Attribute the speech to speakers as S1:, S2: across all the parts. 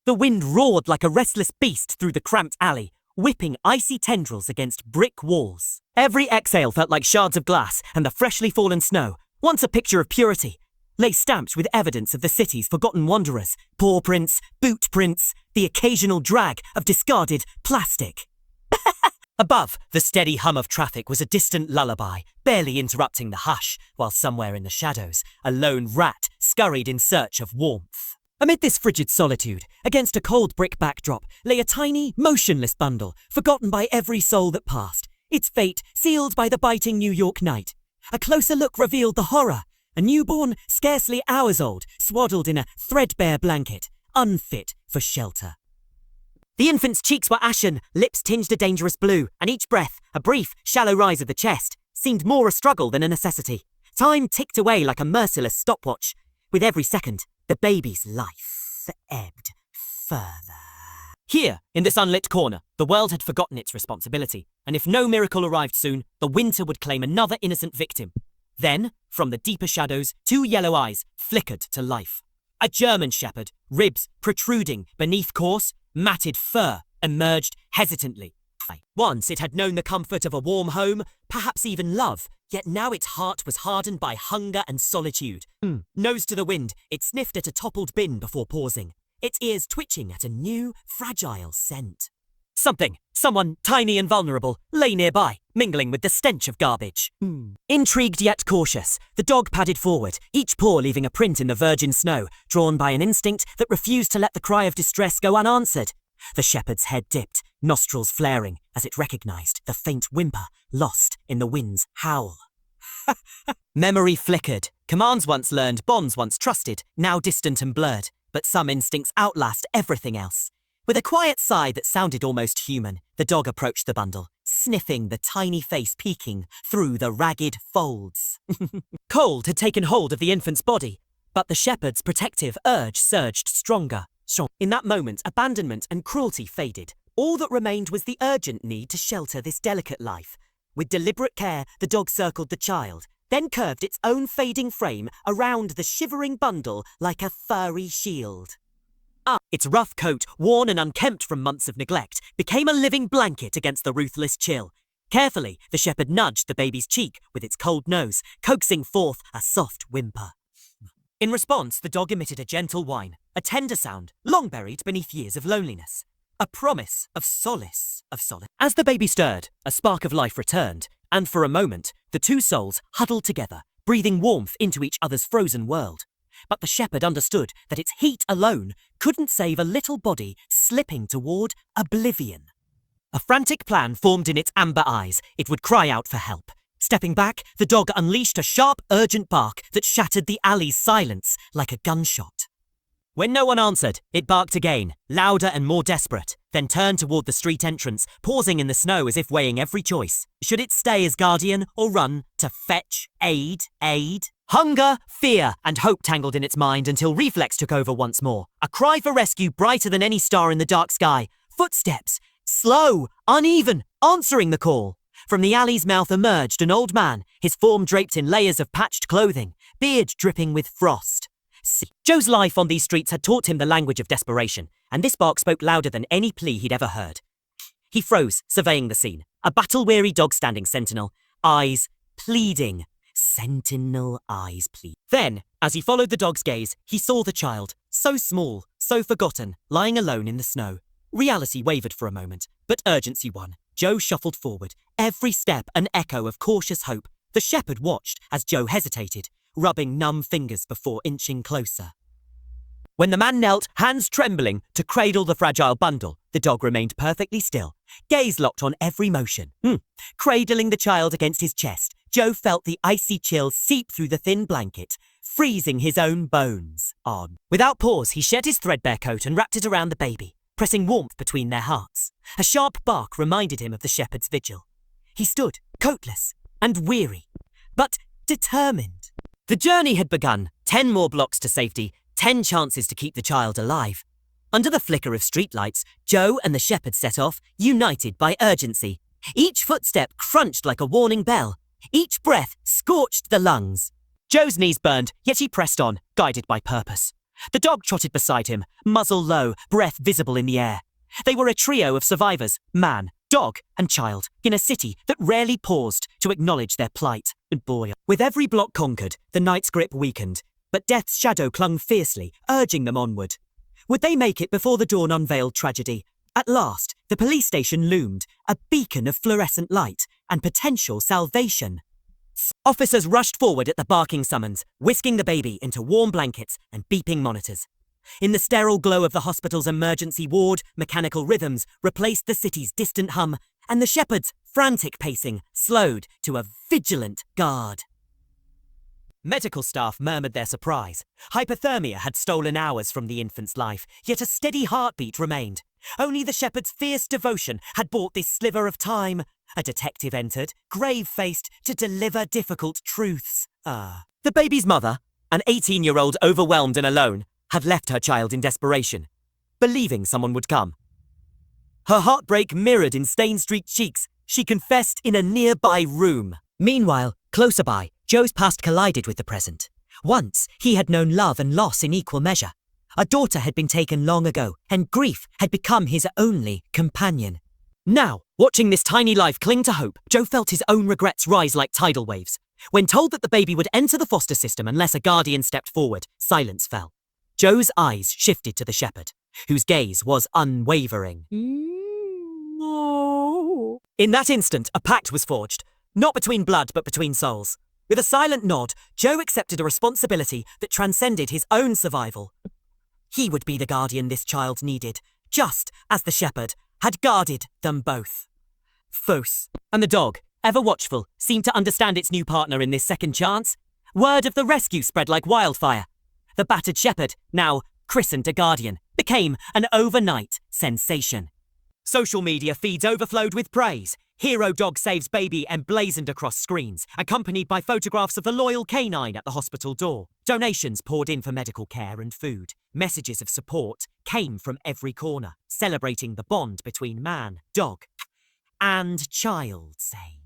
S1: The wind roared like a restless beast through the cramped alley, whipping icy tendrils against brick walls. Every exhale felt like shards of glass, and the freshly fallen snow, once a picture of purity, lay stamped with evidence of the city's forgotten wanderers, paw prints, boot prints, the occasional drag of discarded plastic. Above, the steady hum of traffic was a distant lullaby, barely interrupting the hush, while somewhere in the shadows, a lone rat scurried in search of warmth. Amid this frigid solitude, against a cold brick backdrop, lay a tiny, motionless bundle, forgotten by every soul that passed, its fate sealed by the biting New York night. A closer look revealed the horror. A newborn, scarcely hours old, swaddled in a threadbare blanket, unfit for shelter. The infant's cheeks were ashen, lips tinged a dangerous blue, and each breath, a brief, shallow rise of the chest, seemed more a struggle than a necessity. Time ticked away like a merciless stopwatch. With every second, the baby's life ebbed further. Here, in this unlit corner, the world had forgotten its responsibility, and if no miracle arrived soon, the winter would claim another innocent victim. Then, from the deeper shadows, two yellow eyes flickered to life. A German shepherd, ribs protruding beneath coarse, matted fur, emerged hesitantly. Once it had known the comfort of a warm home, perhaps even love, yet now its heart was hardened by hunger and solitude. Nose to the wind, it sniffed at a toppled bin before pausing, its ears twitching at a new, fragile scent. Someone tiny and vulnerable, lay nearby, mingling with the stench of garbage. Intrigued yet cautious, the dog padded forward, each paw leaving a print in the virgin snow, drawn by an instinct that refused to let the cry of distress go unanswered. The shepherd's head dipped, nostrils flaring, as it recognized the faint whimper lost in the wind's howl. Memory flickered. Commands once learned, bonds once trusted, now distant and blurred, but some instincts outlast everything else. With a quiet sigh that sounded almost human, the dog approached the bundle, sniffing the tiny face peeking through the ragged folds. Cold had taken hold of the infant's body, but the shepherd's protective urge surged stronger. In that moment, abandonment and cruelty faded. All that remained was the urgent need to shelter this delicate life. With deliberate care, the dog circled the child, then curved its own fading frame around the shivering bundle like a furry shield. Its rough coat, worn and unkempt from months of neglect, became a living blanket against the ruthless chill. Carefully, the shepherd nudged the baby's cheek with its cold nose, coaxing forth a soft whimper. In response, the dog emitted a gentle whine, a tender sound, long buried beneath years of loneliness. A promise of solace. As the baby stirred, a spark of life returned, and for a moment, the two souls huddled together, breathing warmth into each other's frozen world. But the shepherd understood that its heat alone couldn't save a little body slipping toward oblivion. A frantic plan formed in its amber eyes. It would cry out for help. Stepping back, the dog unleashed a sharp, urgent bark that shattered the alley's silence like a gunshot. When no one answered, it barked again, louder and more desperate, then turned toward the street entrance, pausing in the snow as if weighing every choice. Should it stay as guardian or run to fetch aid? Hunger, fear, and hope tangled in its mind until reflex took over once more. A cry for rescue brighter than any star in the dark sky. Footsteps, slow, uneven, answering the call. From the alley's mouth emerged an old man, his form draped in layers of patched clothing, beard dripping with frost. Joe's life on these streets had taught him the language of desperation, and this bark spoke louder than any plea he'd ever heard. He froze, surveying the scene, a battle-weary dog standing sentinel, eyes pleading. Sentinel eyes plead. Then, as he followed the dog's gaze, he saw the child, so small, so forgotten, lying alone in the snow. Reality wavered for a moment, but urgency won. Joe shuffled forward, every step an echo of cautious hope. The shepherd watched as Joe hesitated, rubbing numb fingers before inching closer. When the man knelt, hands trembling, to cradle the fragile bundle, the dog remained perfectly still, gaze locked on every motion. Cradling the child against his chest, Joe felt the icy chill seep through the thin blanket, freezing his own bones on. Without pause, he shed his threadbare coat and wrapped it around the baby, pressing warmth between their hearts. A sharp bark reminded him of the shepherd's vigil. He stood, coatless and weary, but determined. The journey had begun, 10 more blocks to safety, 10 chances to keep the child alive. Under the flicker of streetlights, Joe and the shepherd set off, united by urgency. Each footstep crunched like a warning bell. Each breath scorched the lungs. Joe's knees burned, yet he pressed on, guided by purpose. The dog trotted beside him, muzzle low, breath visible in the air. They were a trio of survivors, man, dog, and child, in a city that rarely paused to acknowledge their plight. And boy, with every block conquered, the night's grip weakened, but death's shadow clung fiercely, urging them onward. Would they make it before the dawn unveiled tragedy? At last, the police station loomed, a beacon of fluorescent light and potential salvation. Officers rushed forward at the barking summons, whisking the baby into warm blankets and beeping monitors. In the sterile glow of the hospital's emergency ward, mechanical rhythms replaced the city's distant hum, and the shepherd's frantic pacing slowed to a vigilant guard. Medical staff murmured their surprise. Hypothermia had stolen hours from the infant's life, yet a steady heartbeat remained. Only the shepherd's fierce devotion had bought this sliver of time. A detective entered, grave-faced, to deliver difficult truths. The baby's mother, an 18-year-old overwhelmed and alone, had left her child in desperation, believing someone would come. Her heartbreak mirrored in stain-streaked cheeks. She confessed in a nearby room. Meanwhile, closer by, Joe's past collided with the present. Once, he had known love and loss in equal measure. A daughter had been taken long ago, and grief had become his only companion. Now, watching this tiny life cling to hope, Joe felt his own regrets rise like tidal waves. When told that the baby would enter the foster system unless a guardian stepped forward, silence fell. Joe's eyes shifted to the shepherd, whose gaze was unwavering. No. In that instant, a pact was forged, not between blood but between souls. With a silent nod, Joe accepted a responsibility that transcended his own survival. He would be the guardian this child needed, just as the shepherd had guarded them both. Fos, and the dog, ever watchful, seemed to understand its new partner in this second chance. Word of the rescue spread like wildfire. The battered shepherd, now christened a guardian, became an overnight sensation. Social media feeds overflowed with praise. Hero dog saves baby emblazoned across screens, accompanied by photographs of the loyal canine at the hospital door. Donations poured in for medical care and food. Messages of support came from every corner, celebrating the bond between man, dog, and child, saying,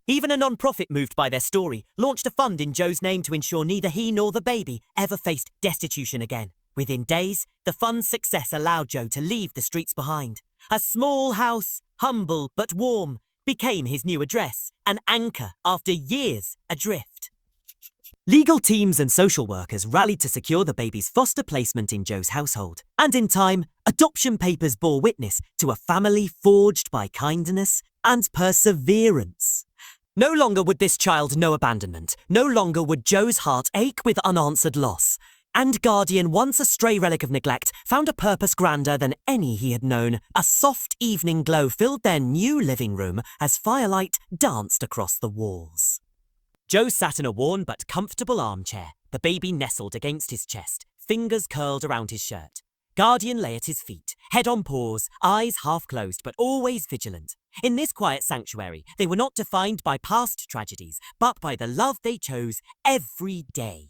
S1: even a non-profit moved by their story launched a fund in Joe's name to ensure neither he nor the baby ever faced destitution again. Within days, the fund's success allowed Joe to leave the streets behind. A small house, humble but warm, became his new address, an anchor after years adrift. Legal teams and social workers rallied to secure the baby's foster placement in Joe's household. And in time, adoption papers bore witness to a family forged by kindness and perseverance. No longer would this child know abandonment. No longer would Joe's heart ache with unanswered loss. And Guardian, once a stray relic of neglect, found a purpose grander than any he had known. A soft evening glow filled their new living room as firelight danced across the walls. Joe sat in a worn but comfortable armchair, the baby nestled against his chest, fingers curled around his shirt. Guardian lay at his feet, head on paws, eyes half closed but always vigilant. In this quiet sanctuary, they were not defined by past tragedies, but by the love they chose every day.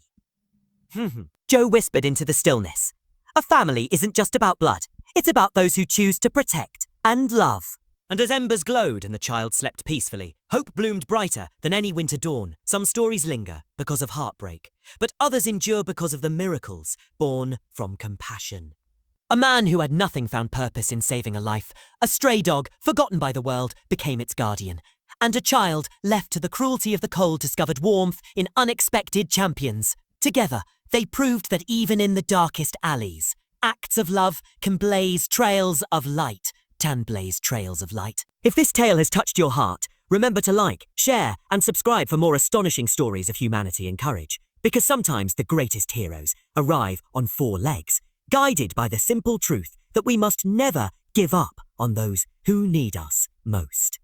S1: Joe whispered into the stillness. A family isn't just about blood. It's about those who choose to protect and love. And as embers glowed and the child slept peacefully, hope bloomed brighter than any winter dawn. Some stories linger because of heartbreak, but others endure because of the miracles born from compassion. A man who had nothing found purpose in saving a life. A stray dog, forgotten by the world, became its guardian. And a child, left to the cruelty of the cold, discovered warmth in unexpected champions. Together, they proved that even in the darkest alleys, acts of love can blaze trails of light. If this tale has touched your heart, remember to like, share, and subscribe for more astonishing stories of humanity and courage. Because sometimes the greatest heroes arrive on 4 legs, guided by the simple truth that we must never give up on those who need us most.